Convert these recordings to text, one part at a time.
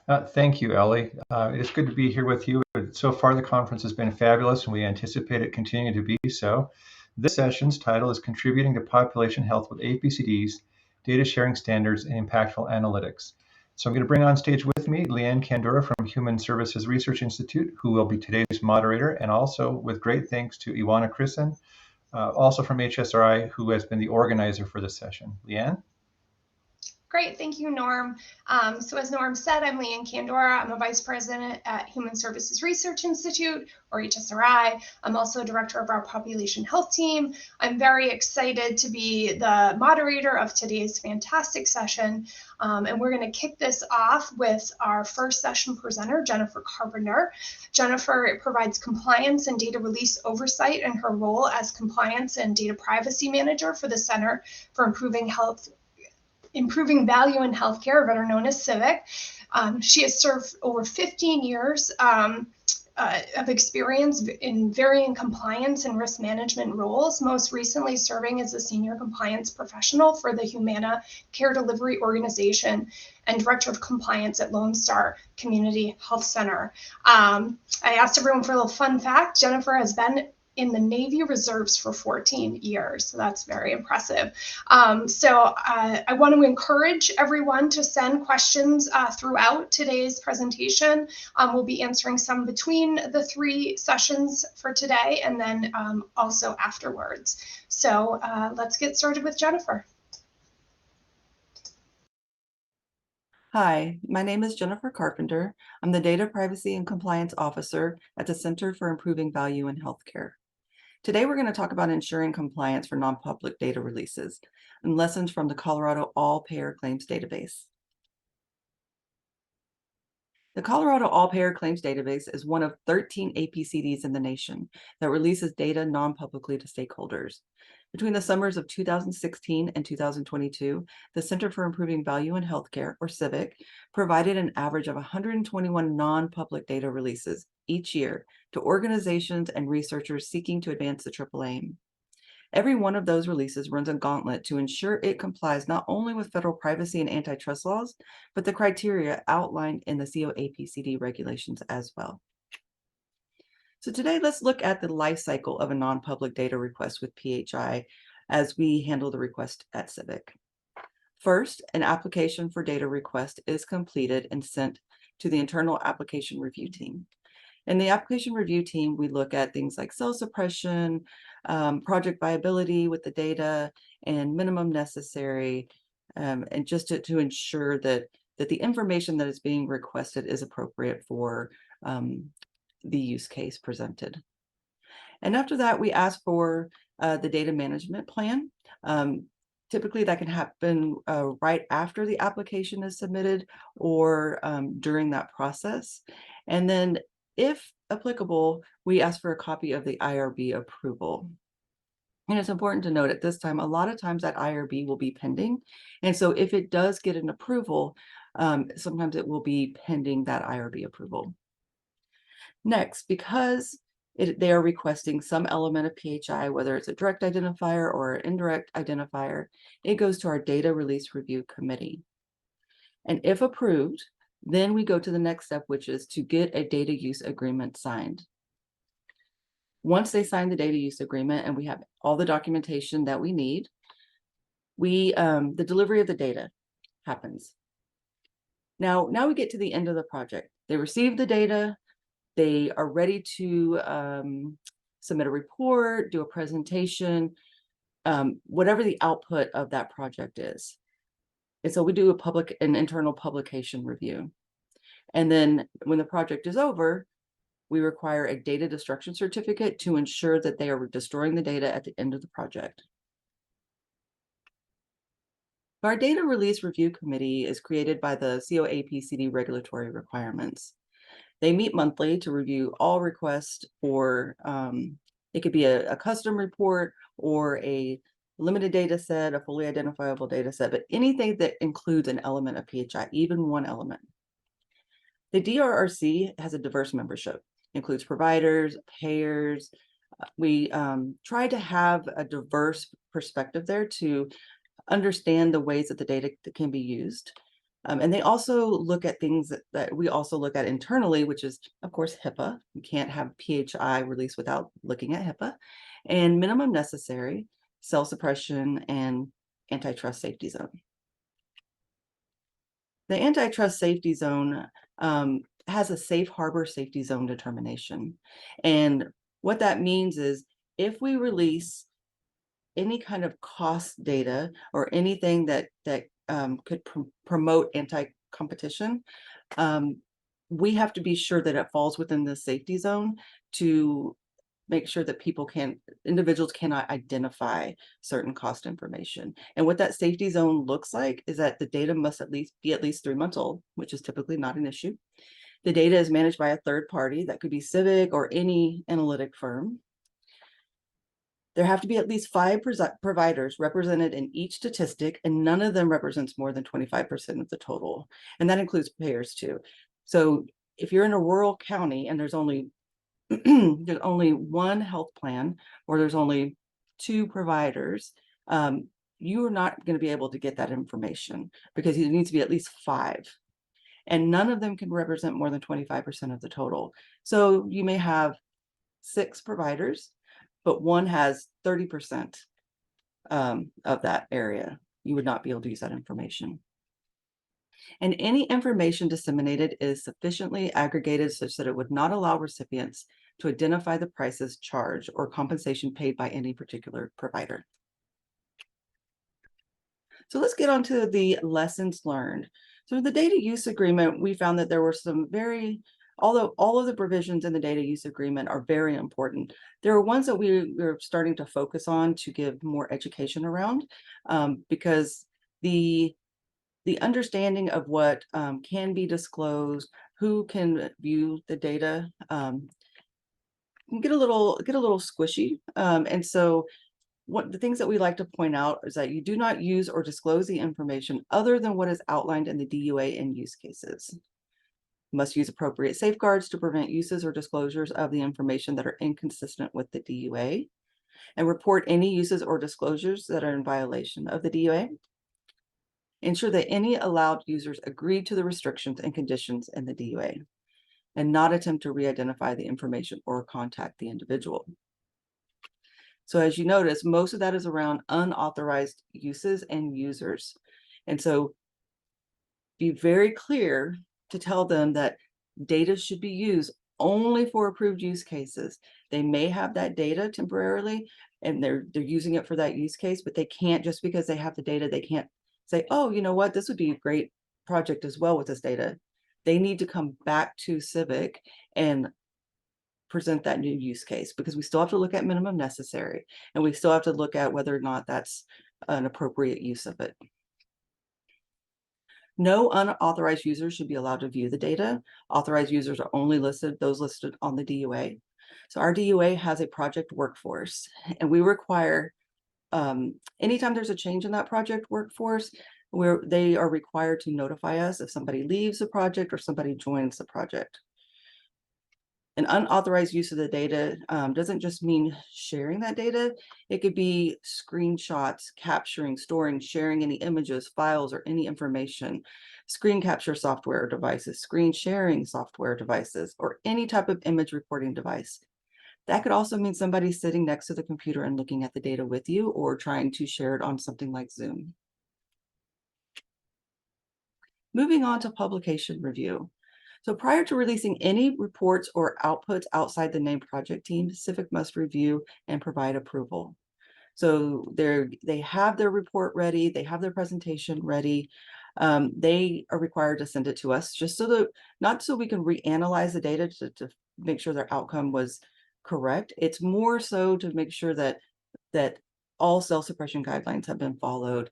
Thank you, Ellie. It's good to be here with you. So far, the conference has been fabulous, and we anticipate it continuing to be so. This session's title is Contributing to Population Health with APCDs, Data Sharing Standards, and Impactful Analytics. So I'm going to bring on stage with me Leanne Candura from Human Services Research Institute, who will be today's moderator, and also with great thanks to Ioana Crisan, also from HSRI, who has been the organizer for this session. Leanne? Great, thank you, Norm. So as Norm said, I'm Leanne Candura. I'm a vice president at Human Services Research Institute, or HSRI. I'm also director of our population health team. I'm very excited to be the moderator of today's fantastic session. And we're going to kick this off with our first session presenter, Jennifer Carpenter. Jennifer provides compliance and data release oversight in her role as compliance and data privacy manager for the Center for Improving Value in Healthcare, better known as CIVHC. She has served over 15 years of experience in varying compliance and risk management roles, most recently serving as a senior compliance professional for the Humana Care Delivery Organization and director of compliance at Lone Star Community Health Center. I asked everyone for a little fun fact. Jennifer has been in the Navy Reserves for 14 years. So that's very impressive. I want to encourage everyone to send questions throughout today's presentation. We'll be answering some between the three sessions for today and then also afterwards. So let's get started with Jennifer. Hi, my name is Jennifer Carpenter. I'm the Data Privacy and Compliance Officer at the Center for Improving Value in Healthcare. Today, we're going to talk about ensuring compliance for non-public data releases and lessons from the Colorado All-Payer Claims Database. The Colorado All-Payer Claims Database is one of 13 APCDs in the nation that releases data non-publicly to stakeholders. Between the summers of 2016 and 2022, the Center for Improving Value in Healthcare, or CIVHC, provided an average of 121 non-public data releases each year to organizations and researchers seeking to advance the triple aim. Every one of those releases runs a gauntlet to ensure it complies not only with federal privacy and antitrust laws, but the criteria outlined in the COAPCD regulations as well. So today, let's look at the life cycle of a non-public data request with PHI as we handle the request at CIVHC. First, an application for data request is completed and sent to the internal application review team. In the application review team, we look at things like cell suppression, project viability with the data, and minimum necessary, and just to ensure that the information that is being requested is appropriate for the use case presented. And after that, we ask for the data management plan. Typically, that can happen right after the application is submitted or during that process. And then, if applicable, we ask for a copy of the IRB approval. And it's important to note at this time, a lot of times that IRB will be pending. And so if it does get an approval, sometimes it will be pending that IRB approval. Next, because they are requesting some element of PHI, whether it's a direct identifier or an indirect identifier, it goes to our Data Release Review Committee. And if approved, then we go to the next step, which is to get a data use agreement signed. Once they sign the data use agreement and we have all the documentation that we need, the delivery of the data happens. Now we get to the end of the project. They receive the data, they are ready to submit a report, do a presentation, whatever the output of that project is. And so we do an internal publication review. And then when the project is over, we require a data destruction certificate to ensure that they are destroying the data at the end of the project. Our Data Release Review Committee is created by the COAPCD regulatory requirements. They meet monthly to review all requests for, it could be a custom report or a limited data set, a fully identifiable data set, but anything that includes an element of PHI, even one element. The DRRC has a diverse membership, includes providers, payers. We try to have a diverse perspective there to understand the ways that the data can be used. And they also look at things that we also look at internally, which is, of course, HIPAA. You can't have PHI released without looking at HIPAA, and minimum necessary, cell suppression, and antitrust safety zone. The antitrust safety zone has a safe harbor safety zone determination. And what that means is if we release any kind of cost data or anything that could promote anti-competition, we have to be sure that it falls within the safety zone to make sure that individuals cannot identify certain cost information. And what that safety zone looks like is that the data must be at least 3 months old, which is typically not an issue. The data is managed by a third party. That could be Civic or any analytic firm. There have to be at least 5 providers represented in each statistic, and none of them represents more than 25% of the total. And that includes payers too. So if you're in a rural county and there's only there's only one health plan, or there's only 2 providers, you are not going to be able to get that information because there needs to be at least 5. And none of them can represent more than 25% of the total. So you may have 6 providers, but one has 30% of that area. You would not be able to use that information. And any information disseminated is sufficiently aggregated such that it would not allow recipients to identify the prices charged or compensation paid by any particular provider. So let's get on to the lessons learned. So the data use agreement, we found that there were some although all of the provisions in the data use agreement are very important, there are ones that we're starting to focus on to give more education around, because the understanding of what can be disclosed, who can view the data, can get a little squishy. And so the things that we like to point out is that you do not use or disclose the information other than what is outlined in the DUA and use cases. You must use appropriate safeguards to prevent uses or disclosures of the information that are inconsistent with the DUA, and report any uses or disclosures that are in violation of the DUA. Ensure that any allowed users agree to the restrictions and conditions in the DUA, and not attempt to re-identify the information or contact the individual. So as you notice, most of that is around unauthorized uses and users. And so be very clear to tell them that data should be used only for approved use cases. They may have that data temporarily and they're using it for that use case, but they can't, just because they have the data, they can't say, oh, you know what, this would be a great project as well with this data. They need to come back to Civic and present that new use case, because we still have to look at minimum necessary, and we still have to look at whether or not that's an appropriate use of it. No unauthorized users should be allowed to view the data. Authorized users are only those listed on the DUA. So our DUA has a project workforce, and we require, anytime there's a change in that project workforce, they are required to notify us if somebody leaves the project or somebody joins the project. An unauthorized use of the data doesn't just mean sharing that data. It could be screenshots, capturing, storing, sharing any images, files, or any information, screen capture software or devices, screen sharing software devices, or any type of image recording device. That could also mean somebody sitting next to the computer and looking at the data with you, or trying to share it on something like Zoom. Moving on to publication review. So prior to releasing any reports or outputs outside the named project team, Civic must review and provide approval. So they have their report ready, they have their presentation ready. They are required to send it to us, just so that, not so we can reanalyze the data to make sure their outcome was correct. It's more so to make sure that all cell suppression guidelines have been followed,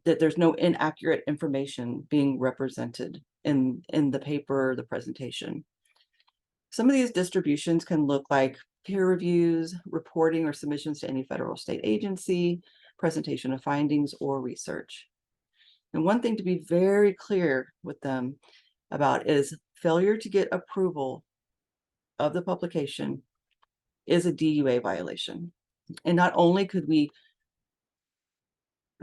that there's no inaccurate information being represented in the paper or the presentation. Some of these distributions can look like peer reviews, reporting or submissions to any federal or state agency, presentation of findings, or research. And one thing to be very clear with them about is failure to get approval of the publication is a DUA violation. And not only could we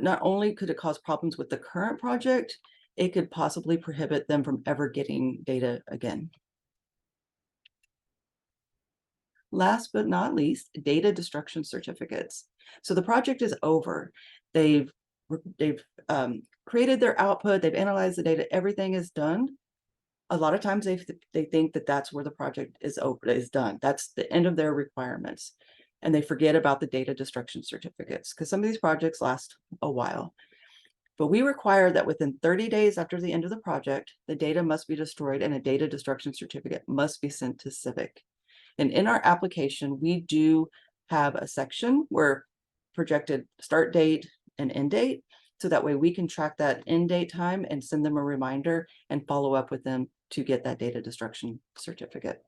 not only could it cause problems with the current project, it could possibly prohibit them from ever getting data again. Last but not least, data destruction certificates. So the project is over. They've created their output, they've analyzed the data, everything is done. A lot of times they think that that's where the project is over, is done. That's the end of their requirements. And they forget about the data destruction certificates because some of these projects last a while. But we require that within 30 days after the end of the project, the data must be destroyed and a data destruction certificate must be sent to CIVHC. And in our application, we do have a section where projected start date and end date. So that way we can track that end date time and send them a reminder and follow up with them to get that data destruction certificate.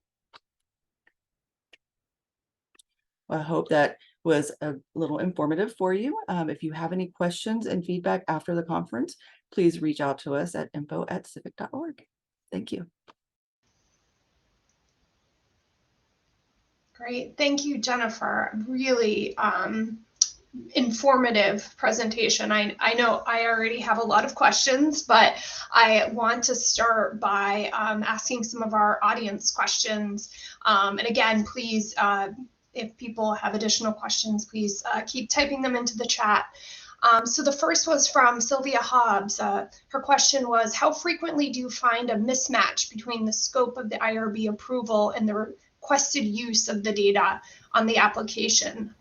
I hope that was a little informative for you. If you have any questions and feedback after the conference, please reach out to us at info@civhc.org. Thank you. Great. Thank you, Jennifer. Really informative presentation. I know I already have a lot of questions, but I want to start by asking some of our audience questions. And again, please, if people have additional questions, please keep typing them into the chat. So the first was from Sylvia Hobbs. Her question was, how frequently do you find a mismatch between the scope of the IRB approval and the requested use of the data on the application?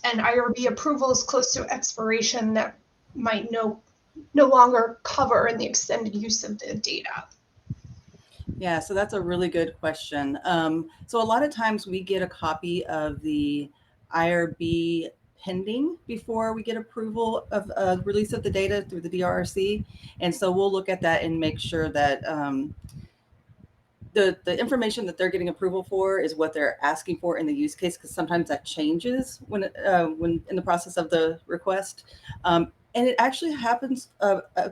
And IRB approval is close to expiration that might no longer cover in the extended use of the data. Yeah, so that's a really good question. So a lot of times we get a copy of the IRB pending before we get approval of release of the data through the DRRC. And so we'll look at that and make sure that the information that they're getting approval for is what they're asking for in the use case, because sometimes that changes when in the process of the request. And it actually happens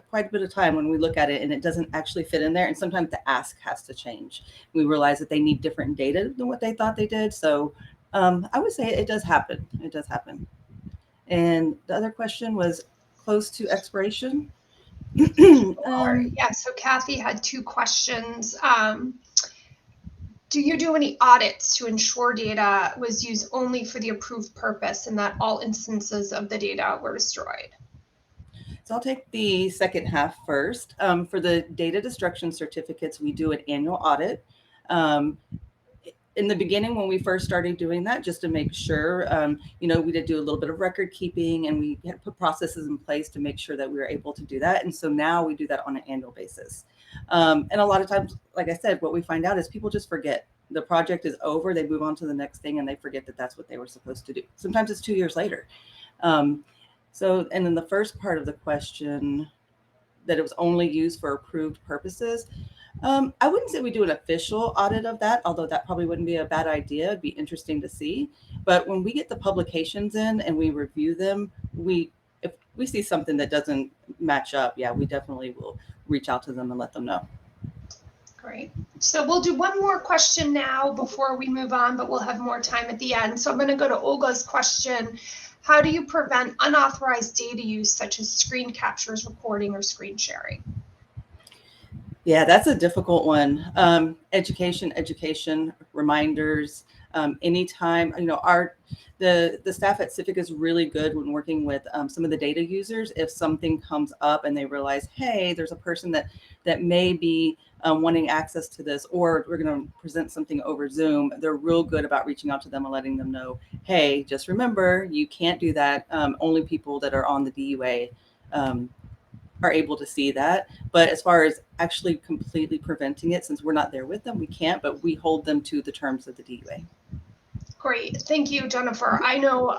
quite a bit of time when we look at it and it doesn't actually fit in there. And sometimes the ask has to change. We realize that they need different data than what they thought they did. So I would say it does happen. It does happen. And the other question was close to expiration. Yeah, so Kathy had two questions. Do you do any audits to ensure data was used only for the approved purpose and that all instances of the data were destroyed? So I'll take the second half first. For the data destruction certificates, we do an annual audit. In the beginning, when we first started doing that, just to make sure, we did do a little bit of record keeping and we had put processes in place to make sure that we were able to do that. And so now we do that on an annual basis. And a lot of times, like I said, what we find out is people just forget. The project is over, they move on to the next thing and they forget that that's what they were supposed to do. Sometimes it's 2 years later. And then the first part of the question, that it was only used for approved purposes. I wouldn't say we do an official audit of that, although that probably wouldn't be a bad idea. It'd be interesting to see. But when we get the publications in and we review them, if we see something that doesn't match up, yeah, we definitely will reach out to them and let them know. Great. So we'll do one more question now before we move on, but we'll have more time at the end. So I'm going to go to Olga's question. How do you prevent unauthorized data use such as screen captures, recording, or screen sharing? Yeah, that's a difficult one. Education, reminders, anytime, the staff at CIVHC is really good when working with some of the data users. If something comes up and they realize, hey, there's a person that may be wanting access to this, or we're going to present something over Zoom, they're real good about reaching out to them and letting them know, hey, just remember, you can't do that. Only people that are on the DUA are able to see that. But as far as actually completely preventing it, since we're not there with them, we can't, but we hold them to the terms of the DUA. Great. Thank you, Jennifer. I know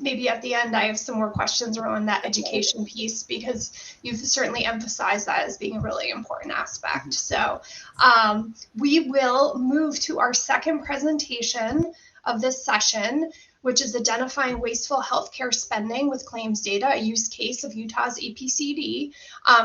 maybe at the end I have some more questions around that education piece because you've certainly emphasized that as being a really important aspect. So we will move to our second presentation of this session, which is identifying wasteful healthcare spending with claims data, a use case of Utah's APCD.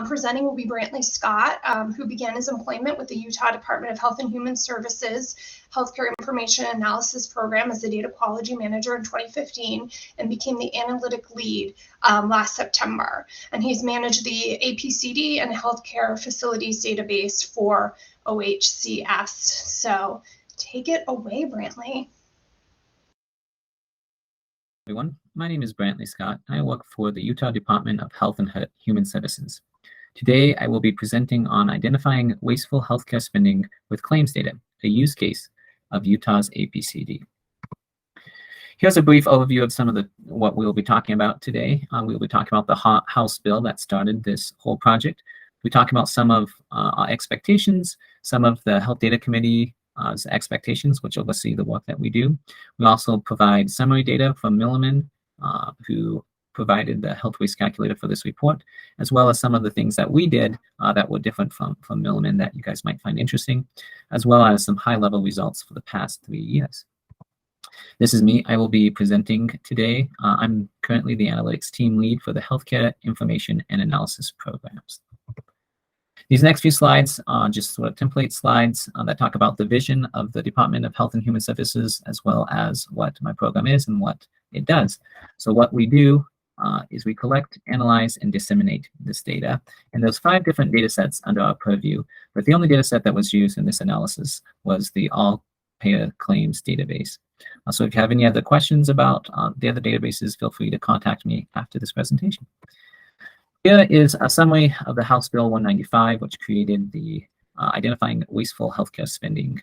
Presenting will be Brantley Scott, who began his employment with the Utah Department of Health and Human Services Healthcare Information Analysis Program as the data quality manager in 2015 and became the analytic lead last September. And he's managed the APCD and healthcare facilities database for OHCS. So take it away, Brantley. Everyone, my name is Brantley Scott. I work for the Utah Department of Health and Human Services. Today, I will be presenting on identifying wasteful healthcare spending with claims data, a use case of Utah's APCD. Here's a brief overview of some of what we'll be talking about today. We'll be talking about the House bill that started this whole project. We're talking about some of our expectations, some of the Health Data Committee's expectations, which oversee the work that we do. We also provide summary data from Milliman, who provided the health waste calculator for this report, as well as some of the things that we did that were different from Milliman that you guys might find interesting, as well as some high-level results for the past 3 years. This is me. I will be presenting today. I'm currently the analytics team lead for the Healthcare Information and Analysis programs. These next few slides are just sort of template slides that talk about the vision of the Department of Health and Human Services, as well as what my program is and what it does. So what we do is we collect, analyze, and disseminate this data. And there's 5 different data sets under our purview, but the only data set that was used in this analysis was the all-payer claims database. So if you have any other questions about the other databases, feel free to contact me after this presentation. Here is a summary of the House Bill 195, which created the Identifying Wasteful Healthcare Spending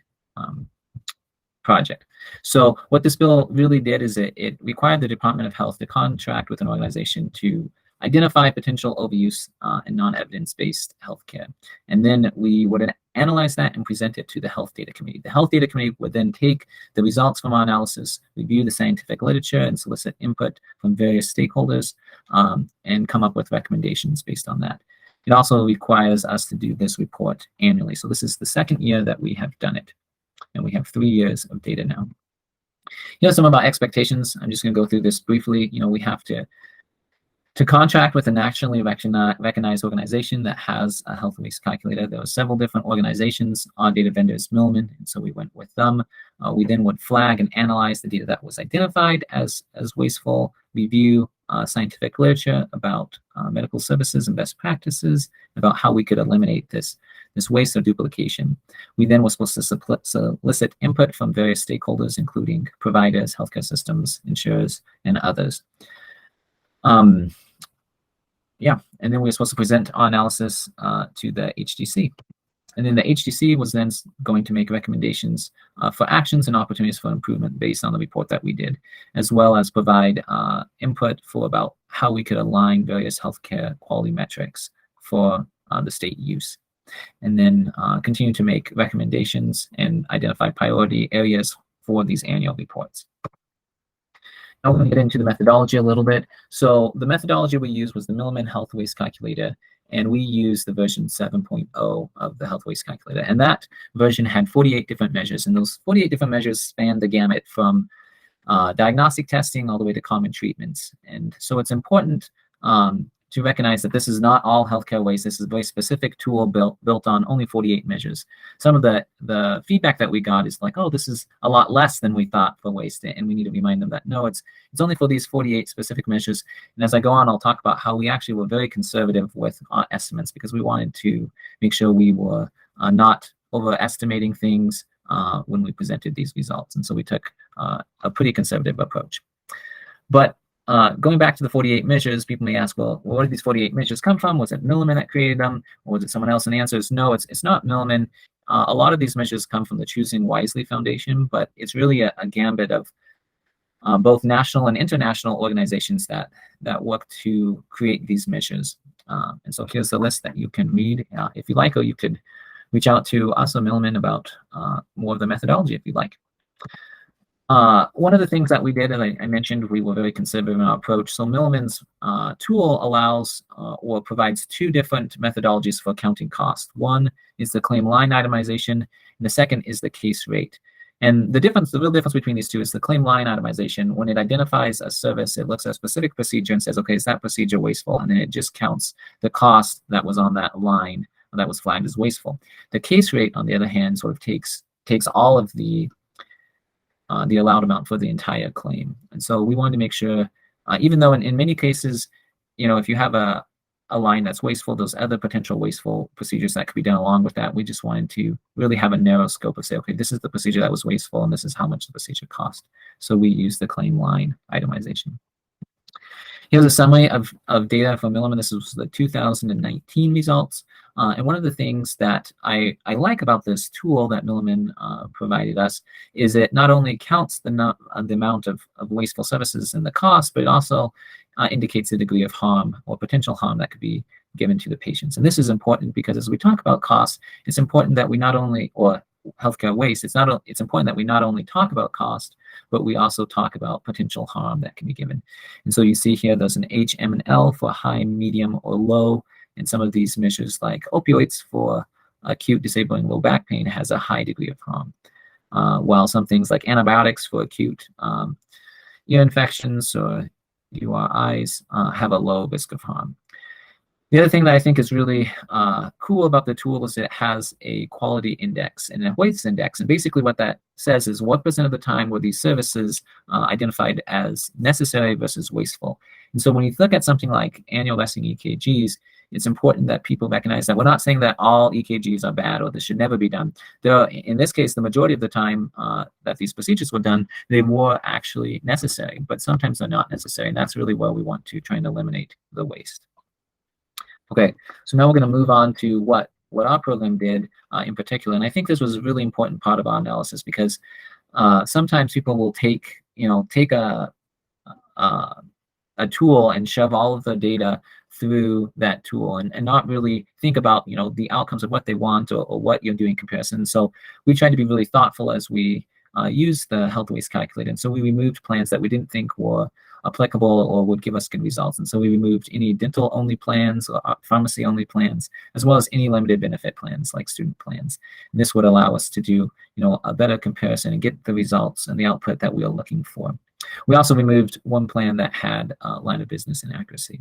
project. So what this bill really did is it required the Department of Health to contract with an organization to identify potential overuse and non-evidence-based healthcare. And then we would analyze that and present it to the Health Data Committee. The Health Data Committee would then take the results from our analysis, review the scientific literature, and solicit input from various stakeholders and come up with recommendations based on that. It also requires us to do this report annually. So this is the 2nd year that we have done it. And we have 3 years of data now. Here's some of our expectations. I'm just going to go through this briefly. We have to contract with a nationally recognized organization that has a health waste calculator. There were several different organizations. Our data vendor is Milliman, and so we went with them. We then would flag and analyze the data that was identified as wasteful, review scientific literature about medical services and best practices, about how we could eliminate this waste or duplication. We then were supposed to solicit input from various stakeholders, including providers, healthcare systems, insurers, and others. And then we were supposed to present our analysis to the HDC. And then the HDC was then going to make recommendations for actions and opportunities for improvement based on the report that we did, as well as provide input for about how we could align various healthcare quality metrics for the state use. And then continue to make recommendations and identify priority areas for these annual reports. Now we're going to get into the methodology a little bit. So the methodology we used was the Milliman Health Waste Calculator, and we used the version 7.0 of the Health Waste Calculator. And that version had 48 different measures, and those 48 different measures spanned the gamut from diagnostic testing all the way to common treatments. And so it's important to recognize that this is not all healthcare waste. This is a very specific tool built on only 48 measures. Some of the feedback that we got is like, oh, this is a lot less than we thought for waste. And we need to remind them that, no, it's only for these 48 specific measures. And as I go on, I'll talk about how we actually were very conservative with our estimates because we wanted to make sure we were not overestimating things when we presented these results. And so we took a pretty conservative approach. But going back to the 48 measures, people may ask, well, where did these 48 measures come from? Was it Milliman that created them, or was it someone else? And the answer is no, it's not Milliman. A lot of these measures come from the Choosing Wisely Foundation, but it's really a gambit of both national and international organizations that work to create these measures. And so here's the list that you can read if you like, or you could reach out to us or Milliman about more of the methodology if you'd like. One of the things that we did, and I mentioned, we were very conservative in our approach. So Milliman's tool allows or provides 2 different methodologies for counting cost. One is the claim line itemization, and the second is the case rate. And the real difference between these two is the claim line itemization. When it identifies a service, it looks at a specific procedure and says, okay, is that procedure wasteful? And then it just counts the cost that was on that line that was flagged as wasteful. The case rate, on the other hand, sort of takes all of the allowed amount for the entire claim. And so we wanted to make sure, even though in many cases, if you have a line that's wasteful, those other potential wasteful procedures that could be done along with that, we just wanted to really have a narrow scope of say, okay, this is the procedure that was wasteful and this is how much the procedure cost. So we use the claim line itemization. Here's a summary of data from Milliman. This was the 2019 results. And one of the things that I like about this tool that Milliman provided us is it not only counts the amount of wasteful services and the cost, but it also indicates the degree of harm or potential harm that could be given to the patients. And this is important because as we talk about costs, it's important that we not only, or healthcare waste, it's important that we not only talk about cost, but we also talk about potential harm that can be given. And so you see here, there's an H, M, and L for high, medium, or low. And some of these measures like opioids for acute disabling low back pain has a high degree of harm. While some things like antibiotics for acute ear infections or URIs have a low risk of harm. The other thing that I think is really cool about the tool is it has a quality index and a waste index. And basically what that says is what % of the time were these services identified as necessary versus wasteful. And so when you look at something like annual resting EKGs, it's important that people recognize that we're not saying that all EKGs are bad or this should never be done. In this case, the majority of the time that these procedures were done, they were actually necessary, but sometimes they're not necessary. And that's really where we want to try and eliminate the waste. Okay, so now we're going to move on to what our program did in particular. And I think this was a really important part of our analysis because sometimes people will take a tool and shove all of the data through that tool and not really think about the outcomes of what they want or what you're doing in comparison. So we tried to be really thoughtful as we use the health waste calculator. And so we removed plans that we didn't think were applicable or would give us good results. And so we removed any dental only plans or pharmacy only plans, as well as any limited benefit plans like student plans. And this would allow us to do a better comparison and get the results and the output that we are looking for. We also removed one plan that had line of business inaccuracy.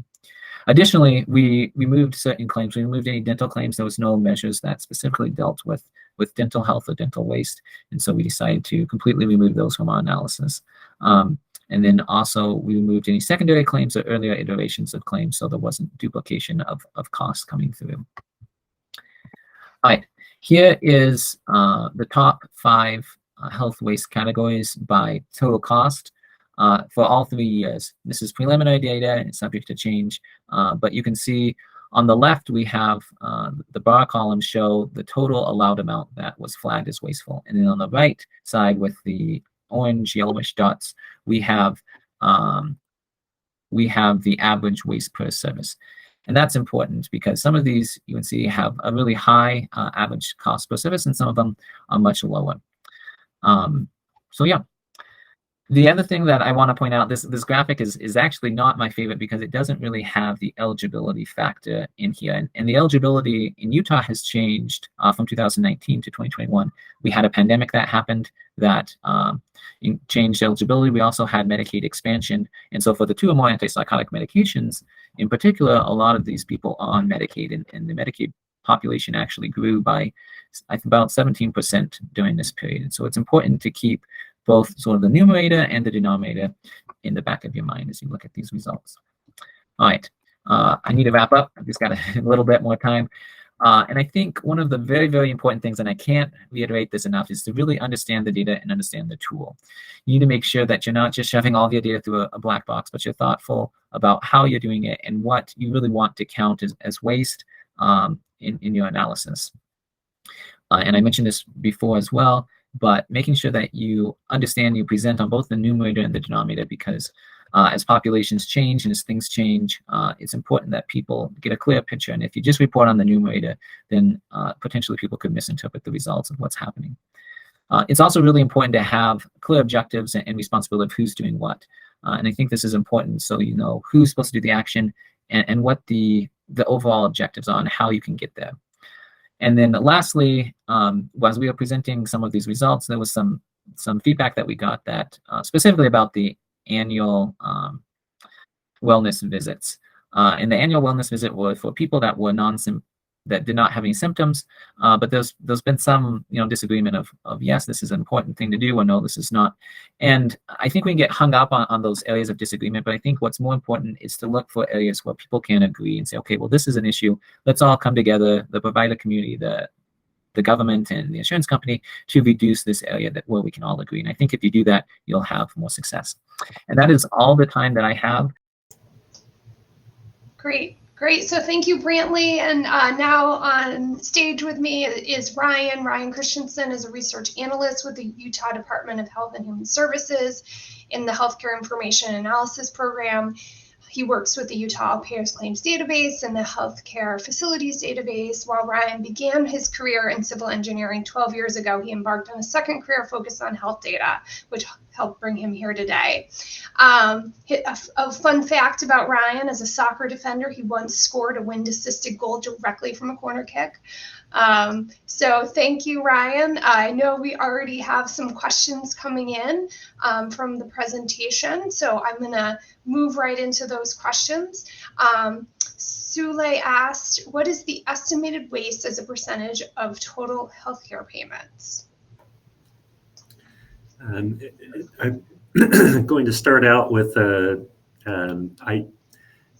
Additionally, we removed certain claims. We removed any dental claims. There was no measures that specifically dealt with dental health or dental waste. And so we decided to completely remove those from our analysis. And then also we removed any secondary claims or earlier iterations of claims so there wasn't duplication of costs coming through. All right, here is the top 5 health waste categories by total cost. For all 3 years. This is preliminary data and it's subject to change, but you can see on the left we have the bar columns show the total allowed amount that was flagged as wasteful, and then on the right side with the orange yellowish dots we have the average waste per service. And that's important because some of these you can see have a really high average cost per service and some of them are much lower. So yeah. The other thing that I want to point out, this graphic is actually not my favorite because it doesn't really have the eligibility factor in here. And the eligibility in Utah has changed from 2019 to 2021. We had a pandemic that happened that changed eligibility. We also had Medicaid expansion. And so for the 2 or more antipsychotic medications, in particular, a lot of these people are on Medicaid, and the Medicaid population actually grew by about 17% during this period. And so it's important to keep both sort of the numerator and the denominator in the back of your mind as you look at these results. All right, I need to wrap up. I've just got a little bit more time. And I think one of the very, very important things, and I can't reiterate this enough, is to really understand the data and understand the tool. You need to make sure that you're not just shoving all your data through a black box, but you're thoughtful about how you're doing it and what you really want to count as waste in your analysis. And I mentioned this before as well, but making sure that you understand, you present on both the numerator and the denominator, because as populations change and as things change, it's important that people get a clear picture. And if you just report on the numerator, then potentially people could misinterpret the results of what's happening. It's also really important to have clear objectives and responsibility of who's doing what. And I think this is important so you know who's supposed to do the action and what the overall objectives are and how you can get there. And then lastly, as we were presenting some of these results, there was some some feedback that we got that specifically about the annual wellness visits. And the annual wellness visit was for people that were that did not have any symptoms, but there's been some disagreement of yes, this is an important thing to do, or no, this is not. And I think we can get hung up on those areas of disagreement, but I think what's more important is to look for areas where people can agree and say, okay, well, this is an issue. Let's all come together, the provider community, the government and the insurance company, to reduce this area where we can all agree. And I think if you do that, you'll have more success. And that is all the time that I have. Great. So thank you, Brantley. And now on stage with me is Ryan. Ryan Christenson is a research analyst with the Utah Department of Health and Human Services in the Healthcare Information Analysis Program. He works with the Utah All Payers Claims Database and the Healthcare Facilities Database. While Ryan began his career in civil engineering 12 years ago, he embarked on a second career focused on health data, which helped bring him here today. A fun fact about Ryan: as a soccer defender, he once scored a wind-assisted goal directly from a corner kick. So thank you, Ryan. I know we already have some questions coming in from the presentation, so I'm going to move right into those questions. Sule asked, what is the estimated waste as a percentage of total healthcare payments? I'm going to start out with I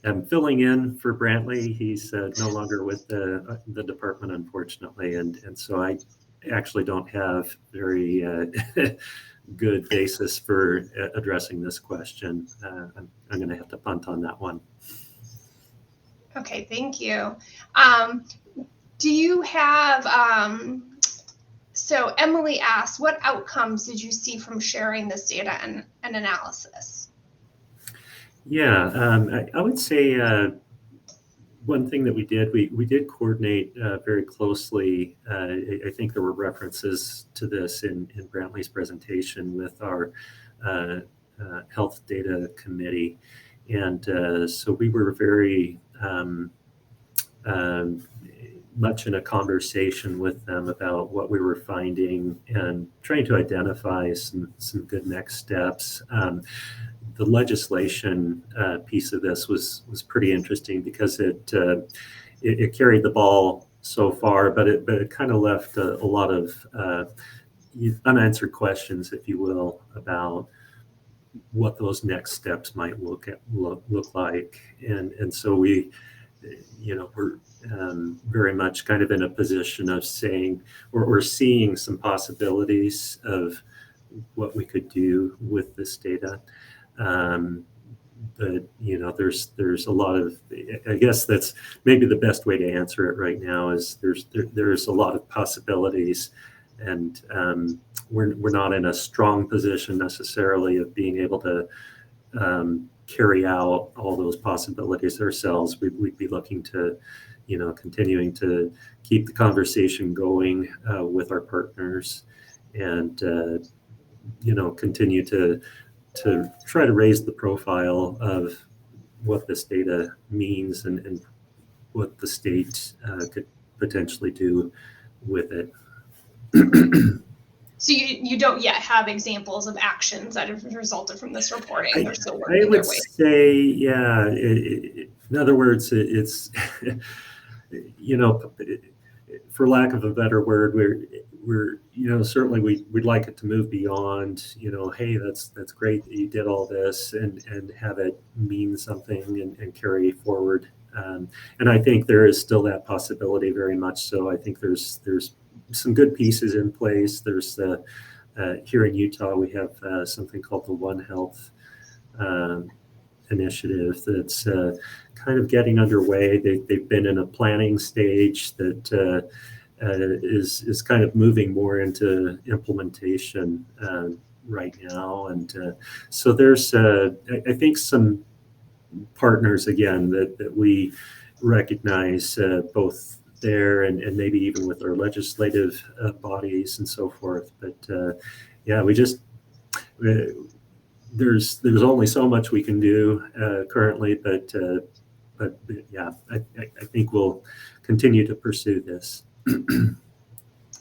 am filling in for Brantley. He's no longer with the department, unfortunately, and so I actually don't have very good basis for addressing this question. I'm going to have to punt on that one. Okay, thank you. Do you have, so Emily asked, what outcomes did you see from sharing this data and analysis? Yeah, I would say one thing that we did coordinate very closely. I think there were references to this in Brantley's presentation with our health data committee. And so we were very much in a conversation with them about what we were finding and trying to identify some good next steps. The legislation piece of this was pretty interesting because it carried the ball so far, but it kind of left a lot of unanswered questions, if you will, about what those next steps might look like. And so we're very much kind of in a position of saying, or seeing some possibilities of what we could do with this data. But there's a lot of, I guess that's maybe the best way to answer it right now is there's a lot of possibilities, and we're not in a strong position necessarily of being able to carry out all those possibilities ourselves. We'd be looking to, continuing to keep the conversation going with our partners, and continue to try to raise the profile of what this data means and what the state could potentially do with it. So you don't yet have examples of actions that have resulted from this reporting? They're still working I would their way. say, yeah. In other words, it's, for lack of a better word, we're certainly we'd like it to move beyond, hey, that's great that you did all this, and have it mean something and carry forward. And I think there is still that possibility, very much so. I think there's some good pieces in place. There's here in Utah, we have something called the One Health initiative that's kind of getting underway. They've been in a planning stage that is kind of moving more into implementation right now. And so there's, I think, some partners, again, that we recognize both there and maybe even with our legislative bodies and so forth. But yeah, there's only so much we can do currently, but yeah, I think we'll continue to pursue this.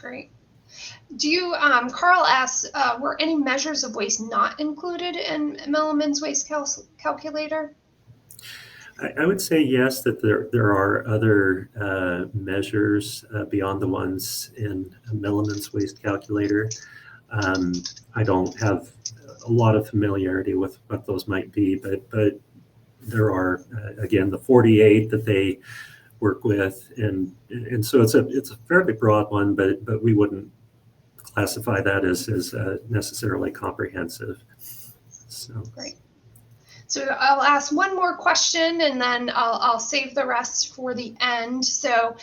Great. Do you, Carl asks, were any measures of waste not included in Milliman's waste calculator? I would say yes, that there are other measures beyond the ones in Milliman's waste calculator. I don't have a lot of familiarity with what those might be, but there are, again, the 48 that they work with, and so it's a fairly broad one, but we wouldn't classify that as necessarily comprehensive. So great. So I'll ask one more question, and then I'll save the rest for the end. So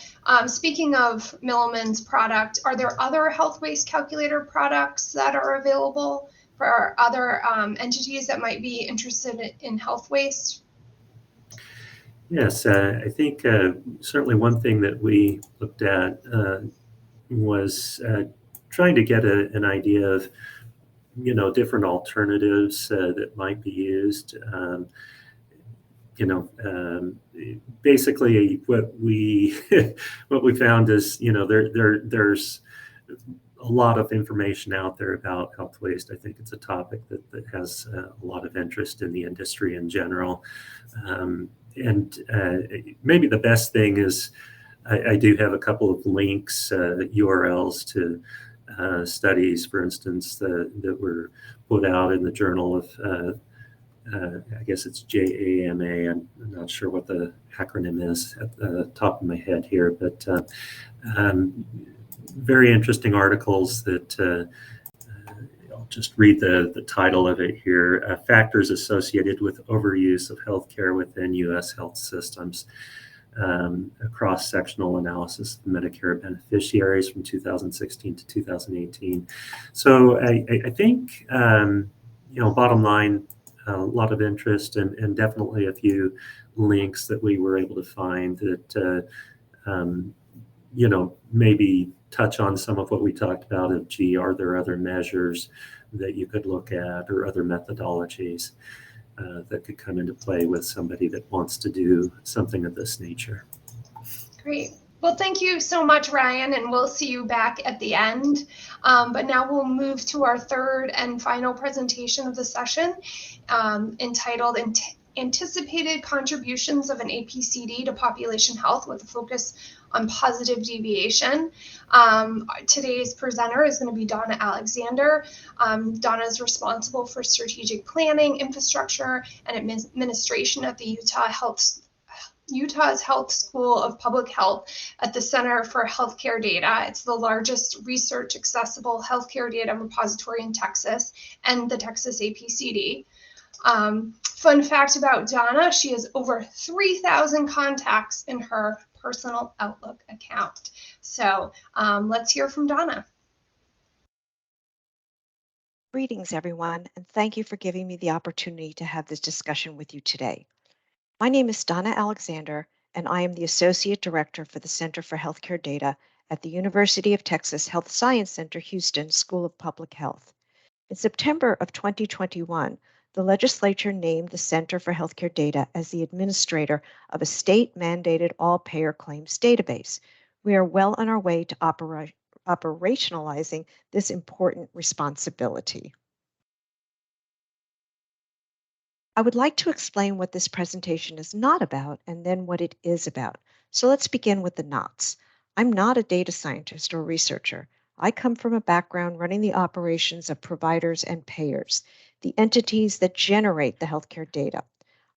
speaking of Milliman's product, are there other health waste calculator products that are available for other entities that might be interested in health waste? Yes, I think certainly one thing that we looked at was trying to get an idea of, different alternatives that might be used. Basically, what we found is, there's a lot of information out there about health waste. I think it's a topic that has a lot of interest in the industry in general. And maybe the best thing is I do have a couple of links, URLs to studies, for instance, that were put out in the journal of, I guess it's JAMA. I'm not sure what the acronym is at the top of my head here, but very interesting articles that I'll just read the title of it here. Factors associated with overuse of healthcare within U.S. health systems. A cross-sectional analysis of Medicare beneficiaries from 2016 to 2018. So I think, bottom line, a lot of interest and definitely a few links that we were able to find that, maybe touch on some of what we talked about of, are there other measures that you could look at or other methodologies that could come into play with somebody that wants to do something of this nature. Great. Well, thank you so much, Ryan, and we'll see you back at the end. But now we'll move to our third and final presentation of the session, entitled Anticipated Contributions of an APCD to Population Health with a Focus on Positive Deviation. Today's presenter is going to be Donna Alexander. Donna is responsible for strategic planning, infrastructure, and administration at the Utah's Health School of Public Health at the Center for Healthcare Data. It's the largest research accessible healthcare data repository in Texas and the Texas APCD. Fun fact about Donna, she has over 3,000 contacts in her personal Outlook account. So let's hear from Donna. Greetings, everyone, and thank you for giving me the opportunity to have this discussion with you today. My name is Donna Alexander, and I am the Associate Director for the Center for Healthcare Data at the University of Texas Health Science Center, Houston School of Public Health. In September of 2021, the legislature named the Center for Healthcare Data as the administrator of a state-mandated all-payer claims database. We are well on our way to operationalizing this important responsibility. I would like to explain what this presentation is not about and then what it is about. So let's begin with the nots. I'm not a data scientist or researcher. I come from a background running the operations of providers and payers, the entities that generate the healthcare data.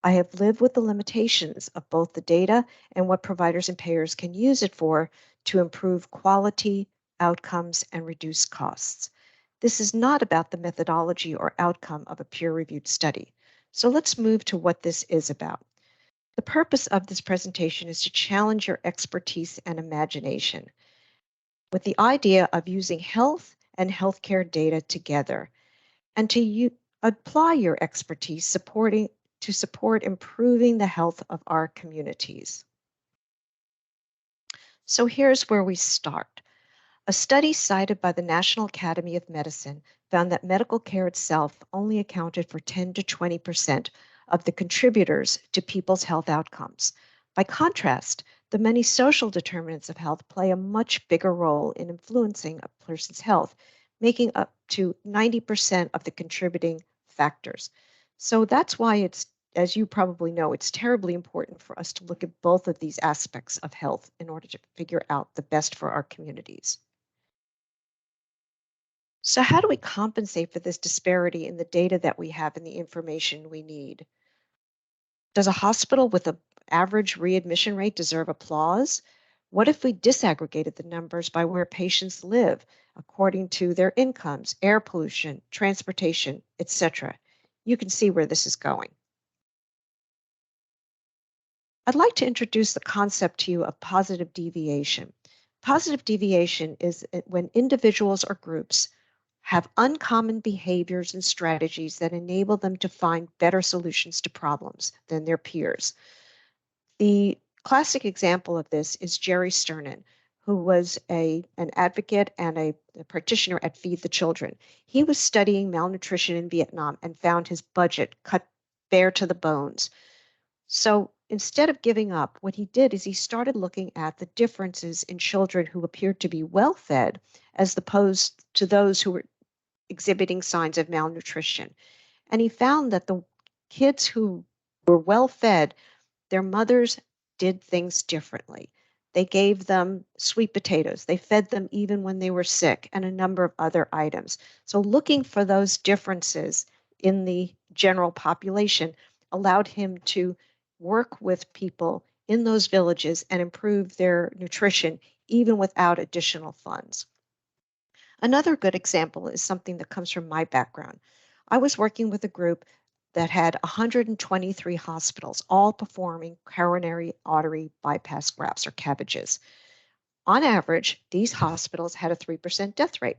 I have lived with the limitations of both the data and what providers and payers can use it for to improve quality, outcomes, and reduce costs. This is not about the methodology or outcome of a peer-reviewed study. So let's move to what this is about. The purpose of this presentation is to challenge your expertise and imagination with the idea of using health and healthcare data together and to apply your expertise to support improving the health of our communities. So here's where we start. A study cited by the National Academy of Medicine found that medical care itself only accounted for 10 to 20% of the contributors to people's health outcomes. By contrast, the the many social determinants of health play a much bigger role in influencing a person's health, making up to 90% of the contributing factors. So that's why it's, as you probably know, it's terribly important for us to look at both of these aspects of health in order to figure out the best for our communities. So how do we compensate for this disparity in the data that we have and the information we need? Does a hospital with an average readmission rate deserve applause? What if we disaggregated the numbers by where patients live according to their incomes, air pollution, transportation, etc.? You can see where this is going. I'd like to introduce the concept to you of positive deviation. Positive deviation is when individuals or groups have uncommon behaviors and strategies that enable them to find better solutions to problems than their peers. The classic example of this is Jerry Sternin, who was an advocate and a practitioner at Feed the Children. He was studying malnutrition in Vietnam and found his budget cut bare to the bones. So instead of giving up, what he did is he started looking at the differences in children who appeared to be well-fed as opposed to those who were exhibiting signs of malnutrition. And he found that the kids who were well-fed, their mothers did things differently. They gave them sweet potatoes. They fed them even when they were sick, and a number of other items. So looking for those differences in the general population allowed him to work with people in those villages and improve their nutrition even without additional funds. Another good example is something that comes from my background. I was working with a group that had 123 hospitals, all performing coronary artery bypass grafts or CABGs. On average, these hospitals had a 3% death rate,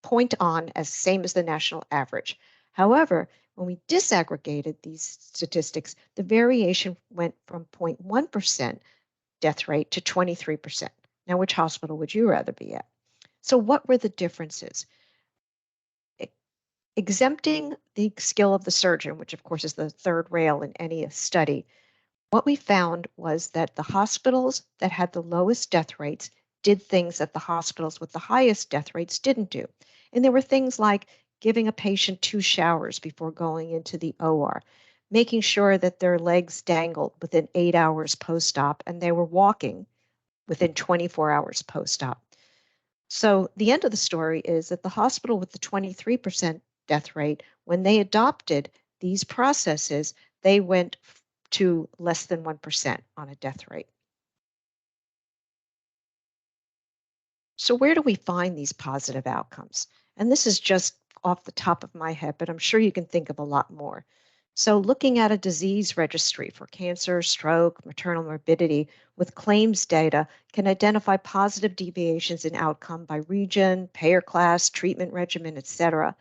point on as same as the national average. However, when we disaggregated these statistics, the variation went from 0.1% death rate to 23%. Now, which hospital would you rather be at? So what were the differences? Exempting the skill of the surgeon, which of course is the third rail in any study, what we found was that the hospitals that had the lowest death rates did things that the hospitals with the highest death rates didn't do. And there were things like giving a patient 2 showers before going into the OR, making sure that their legs dangled within 8 hours post-op and they were walking within 24 hours post-op. So the end of the story is that the hospital with the 23% death rate, when they adopted these processes, they went to less than 1% on a death rate. So where do we find these positive outcomes? And this is just off the top of my head, but I'm sure you can think of a lot more. So looking at a disease registry for cancer, stroke, maternal morbidity with claims data can identify positive deviations in outcome by region, payer class, treatment regimen, etc.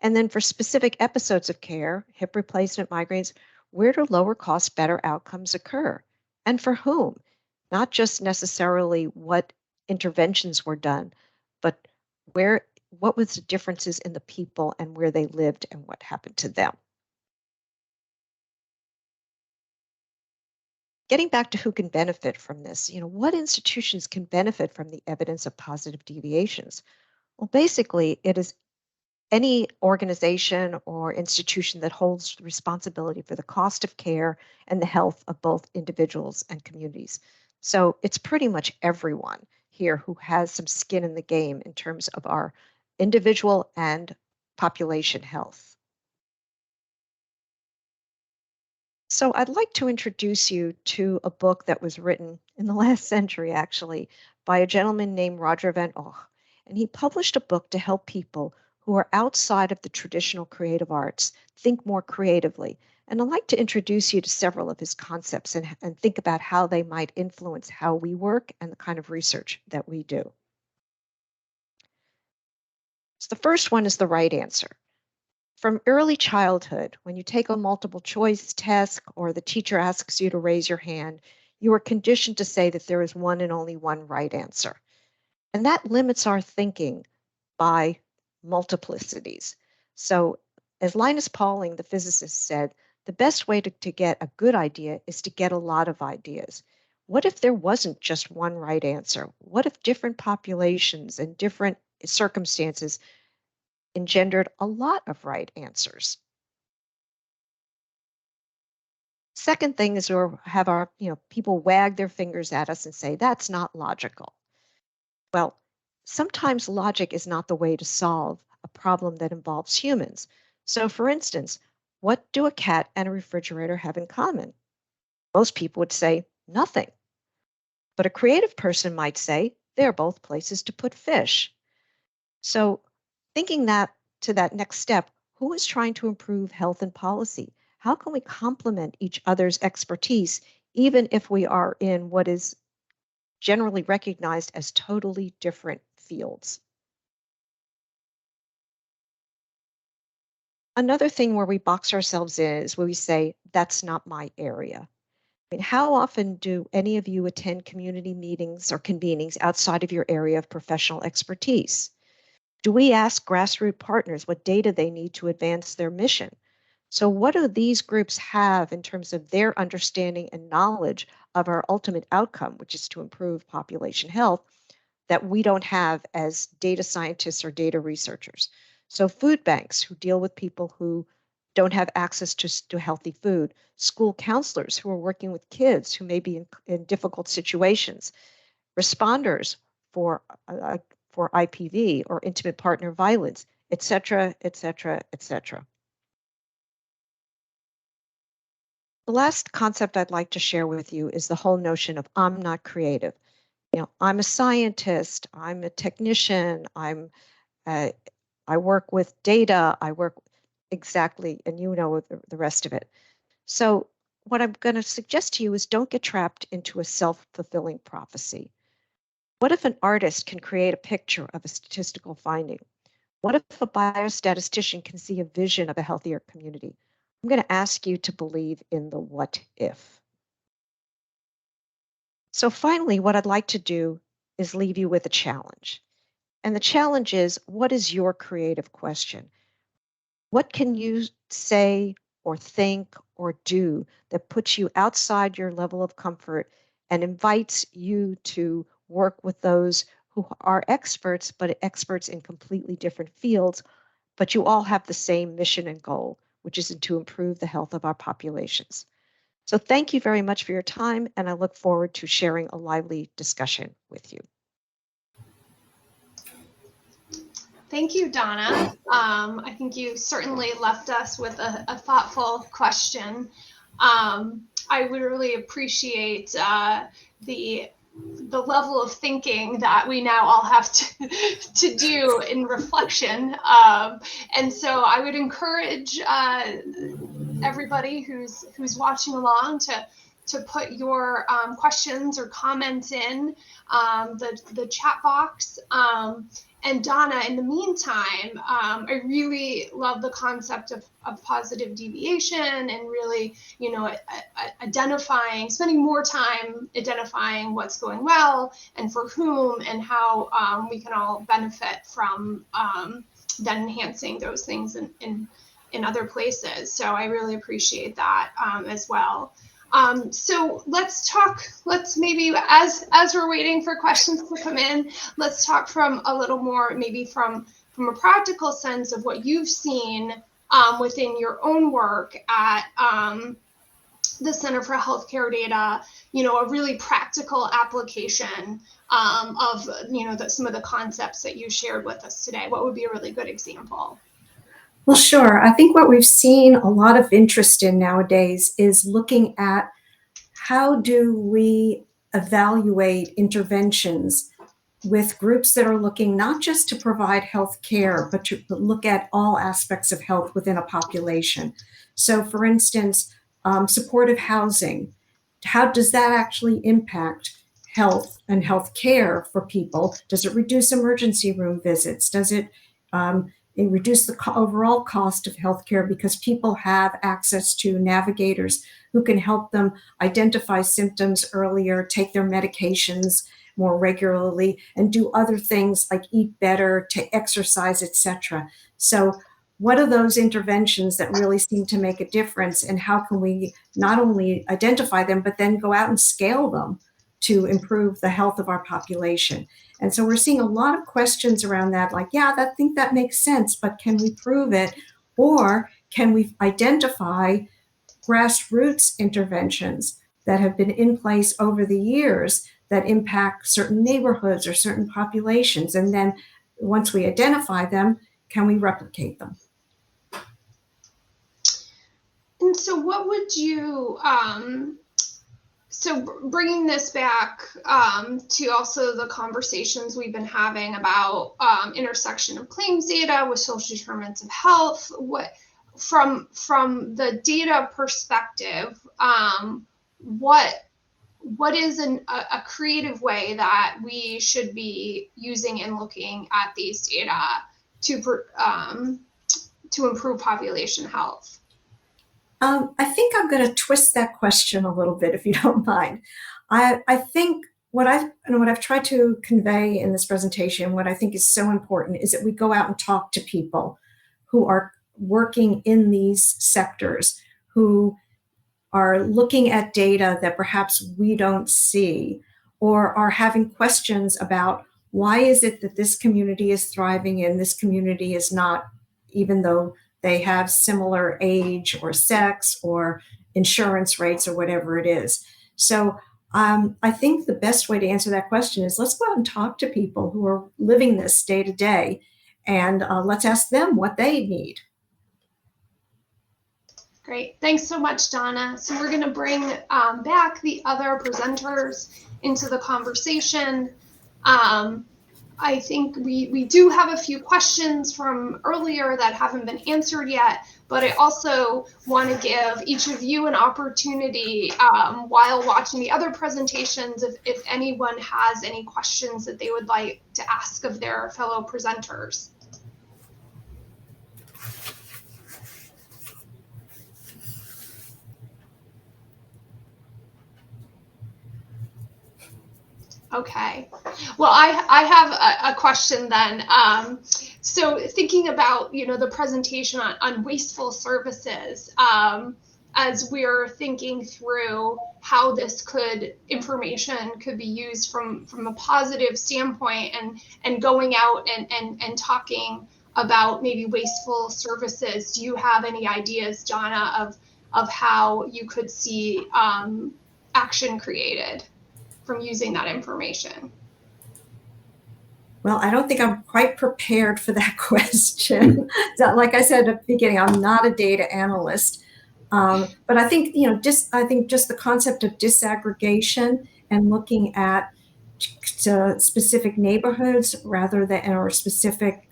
And then for specific episodes of care, hip replacement, migraines, where do lower cost, better outcomes occur? And for whom? Not just necessarily what interventions were done, but what was the differences in the people and where they lived and what happened to them. Getting back to who can benefit from this, what institutions can benefit from the evidence of positive deviations? Well, basically, it is any organization or institution that holds responsibility for the cost of care and the health of both individuals and communities. So it's pretty much everyone here who has some skin in the game in terms of our individual and population health. So I'd like to introduce you to a book that was written in the last century, actually, by a gentleman named Roger Van Och. And he published a book to help people who are outside of the traditional creative arts think more creatively. And I'd like to introduce you to several of his concepts and think about how they might influence how we work and the kind of research that we do. So the first one is the right answer. From early childhood, when you take a multiple choice test or the teacher asks you to raise your hand, you are conditioned to say that there is one and only one right answer. And that limits our thinking by multiplicities. So as Linus Pauling, the physicist, said, the best way to get a good idea is to get a lot of ideas. What if there wasn't just one right answer? What if different populations and different circumstances engendered a lot of right answers? Second thing is we'll have our, people wag their fingers at us and say, that's not logical. Well, sometimes logic is not the way to solve a problem that involves humans. So for instance, what do a cat and a refrigerator have in common? Most people would say nothing. But a creative person might say they're both places to put fish. So thinking that to that next step, who is trying to improve health and policy? How can we complement each other's expertise, even if we are in what is generally recognized as totally different fields? Another thing where we box ourselves in is where we say, that's not my area. I mean, how often do any of you attend community meetings or convenings outside of your area of professional expertise? Do we ask grassroots partners what data they need to advance their mission? So what do these groups have in terms of their understanding and knowledge of our ultimate outcome, which is to improve population health, that we don't have as data scientists or data researchers? So food banks who deal with people who don't have access to healthy food, school counselors who are working with kids who may be in difficult situations, responders for IPV or intimate partner violence, et cetera, et cetera, et cetera. The last concept I'd like to share with you is the whole notion of I'm not creative. I'm a scientist, I'm a technician, I work with data, I work exactly, and the rest of it. So what I'm going to suggest to you is don't get trapped into a self-fulfilling prophecy. What if an artist can create a picture of a statistical finding? What if a biostatistician can see a vision of a healthier community? I'm going to ask you to believe in the what if. So finally, what I'd like to do is leave you with a challenge. And the challenge is, what is your creative question? What can you say or think or do that puts you outside your level of comfort and invites you to work with those who are experts, but experts in completely different fields, but you all have the same mission and goal, which is to improve the health of our populations. So thank you very much for your time, and I look forward to sharing a lively discussion with you. Thank you, Donna. I think you certainly left us with a thoughtful question. I would really appreciate the level of thinking that we now all have to do in reflection. And so I would encourage everybody who's watching along to put your questions or comments in the chat box. And Donna, in the meantime, I really love the concept of positive deviation and really, spending more time identifying what's going well and for whom and how we can all benefit from then enhancing those things in other places. So I really appreciate that as well. So let's maybe, as we're waiting for questions to come in, let's talk from a little more, maybe from a practical sense of what you've seen within your own work at the Center for Healthcare Data, a really practical application of, some of the concepts that you shared with us today. What would be a really good example? Well, sure. I think what we've seen a lot of interest in nowadays is looking at how do we evaluate interventions with groups that are looking not just to provide health care, but to look at all aspects of health within a population. So for instance, supportive housing, how does that actually impact health and health care for people? Does it reduce emergency room visits? Does it reduce the overall cost of healthcare because people have access to navigators who can help them identify symptoms earlier, take their medications more regularly, and do other things like eat better, to exercise, etc. So what are those interventions that really seem to make a difference, and how can we not only identify them, but then go out and scale them to improve the health of our population. And so we're seeing a lot of questions around that, like, yeah, I think that makes sense, but can we prove it? Or can we identify grassroots interventions that have been in place over the years that impact certain neighborhoods or certain populations? And then once we identify them, can we replicate them? And so what would you, so bringing this back to also the conversations we've been having about intersection of claims data with social determinants of health, what from the data perspective, what is a creative way that we should be using and looking at these data to improve population health? I think I'm going to twist that question a little bit, if you don't mind. I think what I've tried to convey in this presentation, what I think is so important, is that we go out and talk to people who are working in these sectors, who are looking at data that perhaps we don't see, or are having questions about why is it that this community is thriving and this community is not, even though they have similar age or sex or insurance rates or whatever it is. So I think the best way to answer that question is, let's go out and talk to people who are living this day to day, and let's ask them what they need. Great. Thanks so much, Donna. So we're going to bring back the other presenters into the conversation. I think we do have a few questions from earlier that haven't been answered yet, but I also want to give each of you an opportunity while watching the other presentations, if anyone has any questions that they would like to ask of their fellow presenters. Okay, well, I have a question then. So thinking about, the presentation on wasteful services, as we're thinking through how this information could be used from a positive standpoint, and going out and talking about maybe wasteful services, do you have any ideas, Donna, of how you could see action created from using that information? Well, I don't think I'm quite prepared for that question. Like I said at the beginning, I'm not a data analyst, but I think just the concept of disaggregation and looking at specific neighborhoods rather than, or specific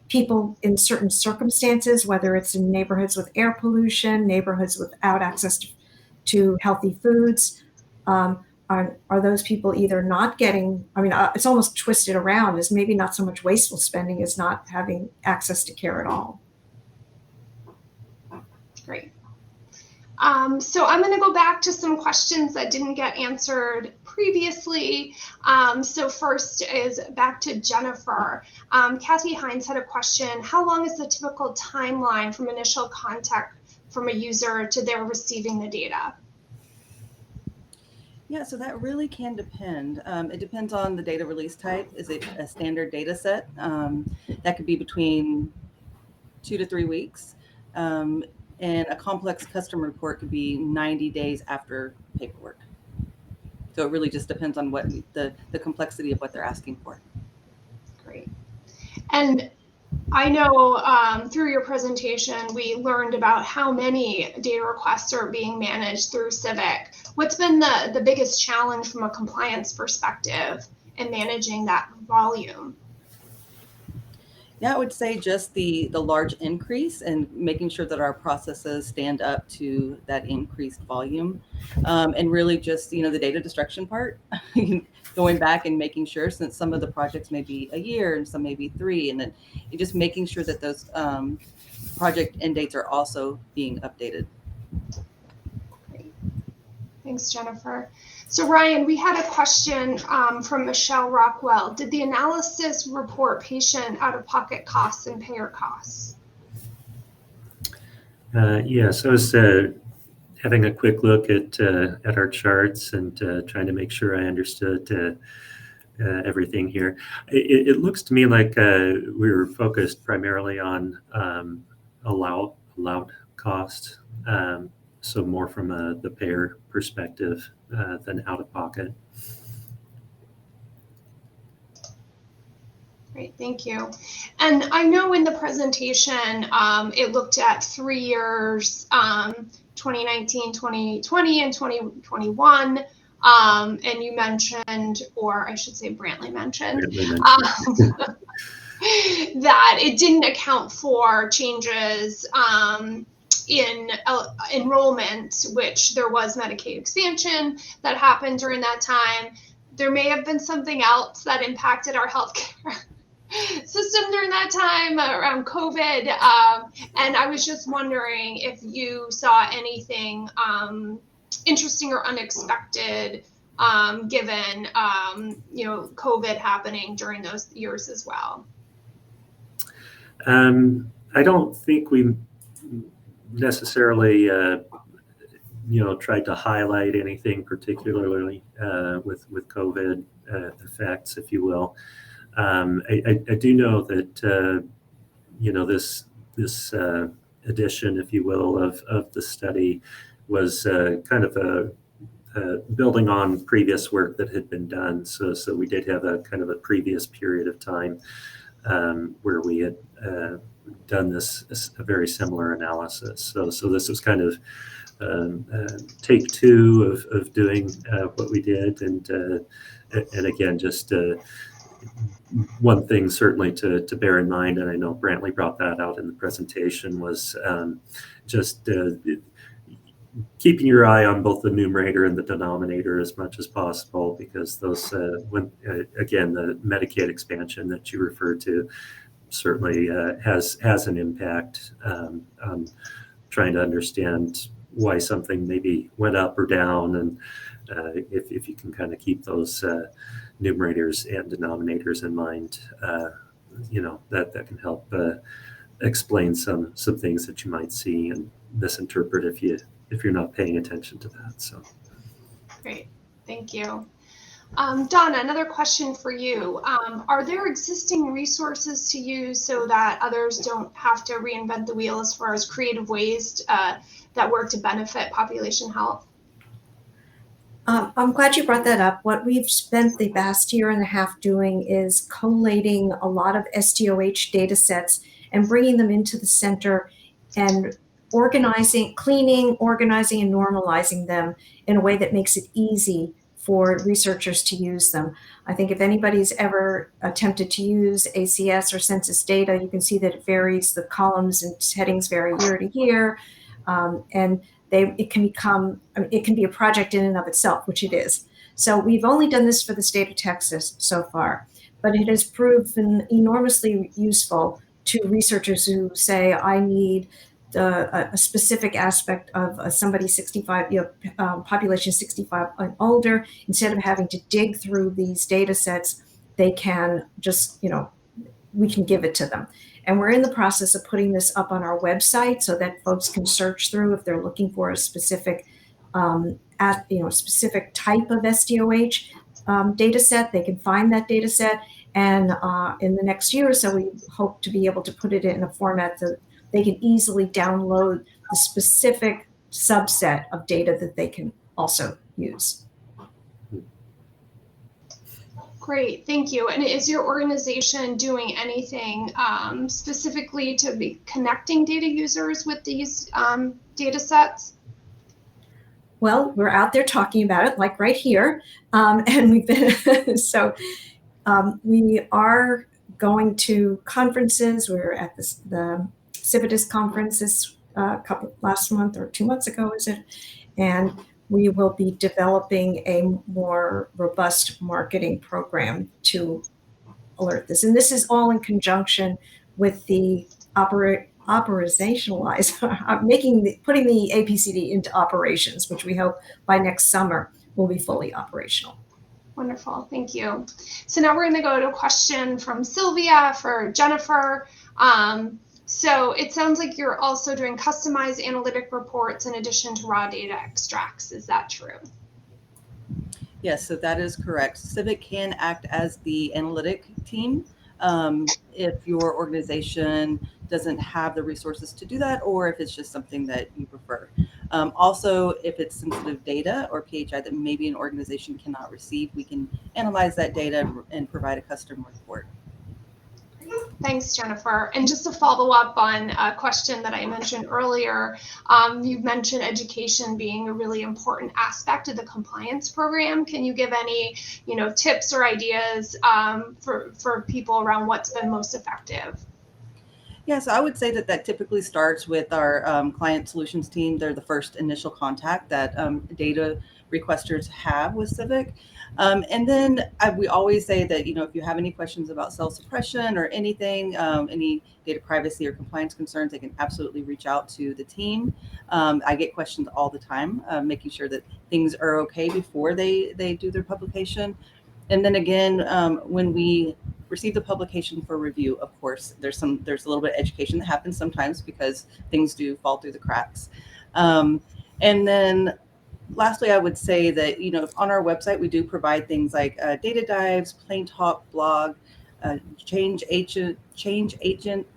people in certain circumstances, whether it's in neighborhoods with air pollution, neighborhoods without access to healthy foods. Are those people either not getting, it's almost twisted around, as maybe not so much wasteful spending as not having access to care at all. Great. So I'm going to go back to some questions that didn't get answered previously. So first is back to Jennifer. Kathy Hines had a question. How long is the typical timeline from initial contact from a user to their receiving the data? Yeah, so that really can depend. It depends on the data release type. Is it a standard data set? That could be between 2 to 3 weeks. And a complex custom report could be 90 days after paperwork. So it really just depends on what the complexity of what they're asking for. Great. And I know through your presentation, we learned about how many data requests are being managed through Civic. What's been the biggest challenge from a compliance perspective in managing that volume? Yeah, I would say just the large increase and making sure that our processes stand up to that increased volume. And really just, the data destruction part, going back and making sure, since some of the projects may be a year and some may be 3, and then just making sure that those project end dates are also being updated. Great. Thanks, Jennifer. So Ryan, we had a question from Michelle Rockwell. Did the analysis report patient out-of-pocket costs and payer costs? Yes, as having a quick look at our charts and trying to make sure I understood everything here. It looks to me like we were focused primarily on allowed cost, so more from the payer perspective than out of pocket. Great, thank you. And I know in the presentation, it looked at 3 years, 2019, 2020, and 2021. And you mentioned, or I should say Brantley mentioned, that it didn't account for changes in enrollment, which there was Medicaid expansion that happened during that time. There may have been something else that impacted our healthcare system during that time around COVID. And I was just wondering if you saw anything interesting or unexpected given, COVID happening during those years as well. I don't think we necessarily, tried to highlight anything particularly with COVID effects, if you will. I do know that this edition, if you will, of the study was kind of building on previous work that had been done. So we did have a kind of a previous period of time where we had done a very similar analysis. So this was kind of take two of doing what we did, and again, just one thing certainly to bear in mind, and I know Brantley brought that out in the presentation, was just keeping your eye on both the numerator and the denominator as much as possible, because those, again, the Medicaid expansion that you referred to certainly has an impact on trying to understand why something maybe went up or down, and if you can kind of keep those numerators and denominators in mind, that can help explain some things that you might see and misinterpret if you're not paying attention to that. So great, thank you. Donna, another question for you. Are there existing resources to use so that others don't have to reinvent the wheel as far as creative ways that work to benefit population health? I'm glad you brought that up. What we've spent the past year and a half doing is collating a lot of SDOH data sets and bringing them into the center and cleaning, organizing, and normalizing them in a way that makes it easy for researchers to use them. I think if anybody's ever attempted to use ACS or census data, you can see that it varies. The columns and headings vary year to year, and it can be a project in and of itself, which it is. So we've only done this for the state of Texas so far, but it has proven enormously useful to researchers who say, I need a specific aspect of somebody 65, population 65 and older. Instead of having to dig through these data sets, they can just, we can give it to them. And we're in the process of putting this up on our website so that folks can search through if they're looking for a specific, specific type of SDOH data set. They can find that data set, and in the next year or so, we hope to be able to put it in a format that they can easily download the specific subset of data that they can also use. Great, thank you. And is your organization doing anything specifically to be connecting data users with these data sets? Well, we're out there talking about it, like right here, and we've been we are going to conferences. We were at the CIVHC conference last month or 2 months ago, is it? And we will be developing a more robust marketing program to alert this. And this is all in conjunction with the operationalize, putting the APCD into operations, which we hope by next summer will be fully operational. Wonderful, thank you. So now we're going to go to a question from Sylvia for Jennifer. So it sounds like you're also doing customized analytic reports in addition to raw data extracts. Is that true? Yes, so that is correct. Civic can act as the analytic team if your organization doesn't have the resources to do that, or if it's just something that you prefer. Also, if it's sensitive data or PHI that maybe an organization cannot receive, we can analyze that data and provide a custom report. Thanks, Jennifer. And just to follow up on a question that I mentioned earlier, you've mentioned education being a really important aspect of the compliance program. Can you give any, tips or ideas for people around what's been most effective? Yeah, so I would say that typically starts with our client solutions team. They're the first initial contact that data requesters have with Civic. And then we always say that, if you have any questions about cell suppression or anything, any data privacy or compliance concerns, they can absolutely reach out to the team. I get questions all the time, making sure that things are okay before they do their publication. And then again, when we receive the publication for review, of course, there's a little bit of education that happens sometimes because things do fall through the cracks. And then lastly, I would say that, on our website, we do provide things like data dives, plain talk, blog, change agent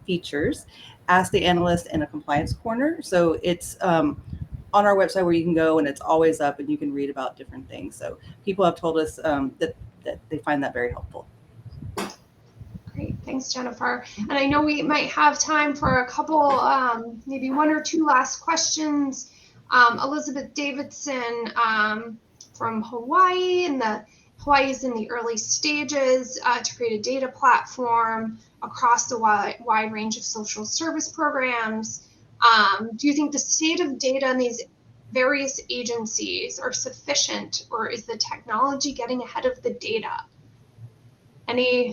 features, ask the analyst, and a compliance corner. So it's on our website where you can go and it's always up and you can read about different things. So people have told us that they find that very helpful. Great, thanks, Jennifer. And I know we might have time for a couple, maybe one or two last questions. Elizabeth Davidson from Hawaii, Hawaii is in the early stages to create a data platform across the wide range of social service programs. Do you think the state of data in these various agencies are sufficient, or is the technology getting ahead of the data? Any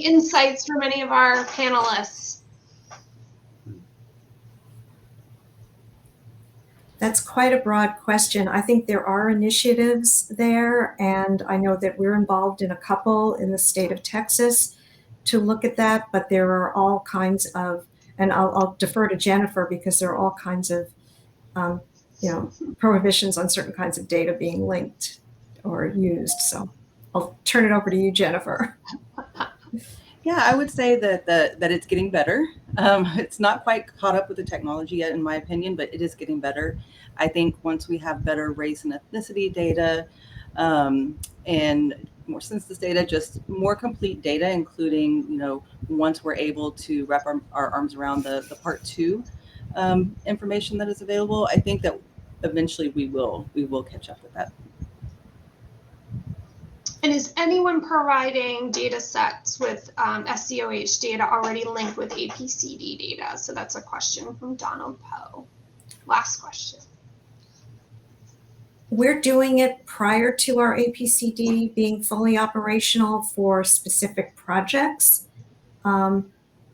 insights from any of our panelists? That's quite a broad question. I think there are initiatives there, and I know that we're involved in a couple in the state of Texas to look at that, but there are all kinds of, and I'll defer to Jennifer because there are all kinds of, prohibitions on certain kinds of data being linked or used. So I'll turn it over to you, Jennifer. Yeah, I would say that it's getting better. It's not quite caught up with the technology yet, in my opinion, but it is getting better. I think once we have better race and ethnicity data and more census data, just more complete data, including, once we're able to wrap our arms around the Part 2 information that is available, I think that eventually we will catch up with that. And is anyone providing data sets with SCOH data already linked with APCD data? So that's a question from Donald Poe. Last question. We're doing it prior to our APCD being fully operational for specific projects. I'm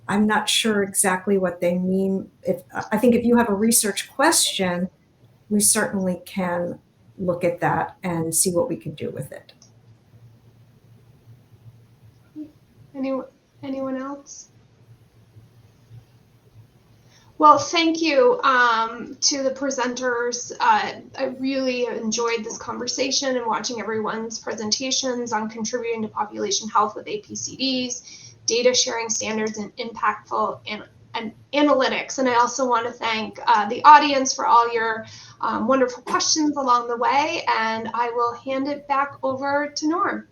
not sure exactly what they mean. I think if you have a research question, we certainly can look at that and see what we can do with it. Anyone else? Well, thank you to the presenters. I really enjoyed this conversation and watching everyone's presentations on contributing to population health with APCDs, data sharing standards, and impactful and analytics. And I also want to thank the audience for all your wonderful questions along the way. And I will hand it back over to Norm.